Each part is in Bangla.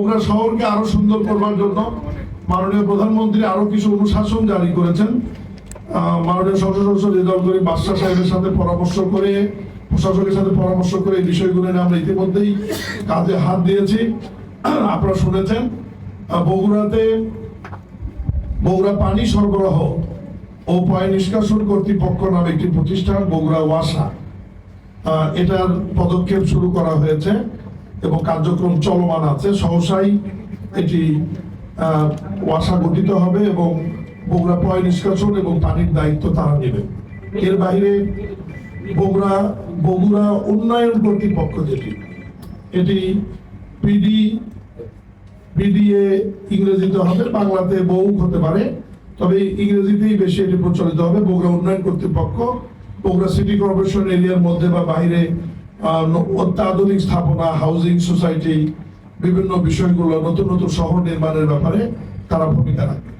বগুড়া শহরকে আরো সুন্দর করবার জন্য মাননীয় প্রধানমন্ত্রী আরো কিছু অনুশাসন জারি করেছেন। মাননীয় সংসদ সদস্য রেজাউল করিম বাদশা সাহেবের সাথে পরামর্শ করে, প্রশাসকের সাথে পরামর্শ করে এই বিষয়গুলো নিয়ে আমরা ইতিমধ্যেই কাজে হাত দিয়েছি। আপনারা শুনেছেন বগুড়া পানি সরবরাহ ও পয় নিষ্কাশন কর্তৃপক্ষ নামে একটি প্রতিষ্ঠান বগুড়া ওয়াসা, এটার পদক্ষেপ শুরু করা হয়েছে এবং কার্যক্রম চলমান আছে। সহসাই এটি ওয়াসা গঠিত হবে এবং বগুড়া পয় নিষ্কাশন এবং পানির দায়িত্ব তারা নেবে। এর বাইরে বগুড়া উন্নয়ন কর্তৃপক্ষ যেটি, এটি পিডিএ ইংরেজিতে হবে, বাংলাতে বউক হতে পারে, তবে ইংরেজিতেই বেশি এটি প্রচলিত হবে। বগুড়া উন্নয়ন কর্তৃপক্ষ বগুড়া সিটি কর্পোরেশন এরিয়ার মধ্যে বা বাইরে অত্যাধুনিক স্থাপনা, হাউজিং সোসাইটি, বিভিন্ন বিষয়গুলো, নতুন নতুন শহর নির্মাণের ব্যাপারে তারা ভূমিকা রাখবে।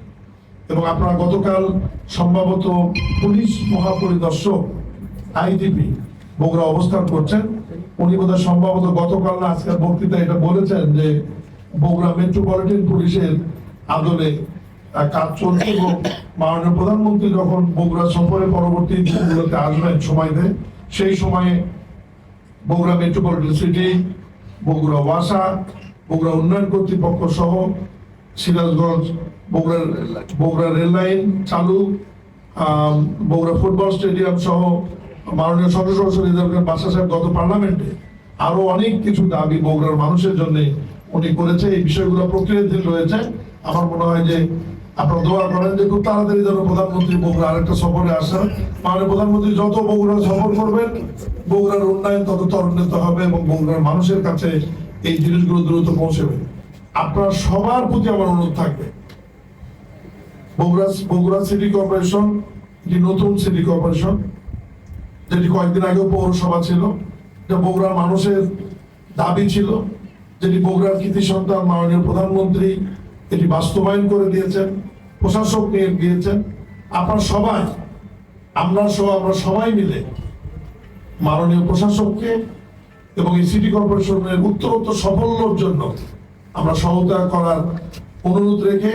এবং আপনারা গতকাল সম্ভবত পুলিশ মহাপরিদর্শক আইজিপি বগুড়া অবস্থান করছেন, উনি বোধহয় সম্ভবত গতকাল না আজকের বক্তৃতায় এটা বলেছেন যে বগুড়া মেট্রোপলিটন পুলিশের আদলে কাজ চলছে এবং মাননীয় প্রধানমন্ত্রী যখন বগুড়া সফরে পরবর্তী দিনগুলোতে আসবেন সময়তে, সেই সময়ে বগুড়া মেট্রোপলিটন সিটি, বগুড়া ওয়াসা, বগুড়া উন্নয়ন কর্তৃপক্ষ সহ সিরাজগঞ্জ, বগুড়া রেল লাইন চালু, বগুড়া ফুটবল স্টেডিয়াম সহ মাননীয় সংসদ সদস্য রেজাউল করিম বাদশা সাহেব গত পার্লামেন্টে আরো অনেক কিছু দাবি বগুড়ার মানুষের জন্য উনি করেছে। এই বিষয়গুলো প্রক্রিয়াধীন রয়েছে। আমার মনে হয় যে আপনারা দোয়া করেন যে খুব তাড়াতাড়ি যেন প্রধানমন্ত্রী বগুড়া আরেকটা সফরে আসেন। মাননীয় প্রধানমন্ত্রী যত বগুড়া সফর করবেন, বগুড়ার উন্নয়ন তত ত্বরান্বিত হবে এবং বগুড়ার মানুষের কাছে এই জিনিসগুলো দ্রুত পৌঁছবে। আপনার সবার প্রতি আমার অনুরোধ থাকবে, বগুড়া সিটি কর্পোরেশন একটি নতুন সিটি কর্পোরেশন, যেটি কয়েকদিন আগেও পৌরসভা ছিল, এটা বগুড়ার মানুষের দাবি ছিল, যেটি বগুড়ার কৃতি সন্তান মাননীয় প্রধানমন্ত্রী এটি বাস্তবায়ন করে দিয়েছেন, প্রশাসক নিয়ে দিয়েছেন। আপনারা সবাই, আমরা সবাই মিলে মাননীয় প্রশাসককে এবং এই সিটি কর্পোরেশনের উত্তরোত্তর সাফল্যের জন্য আমরা সহায়তা করার অনুরোধ রেখে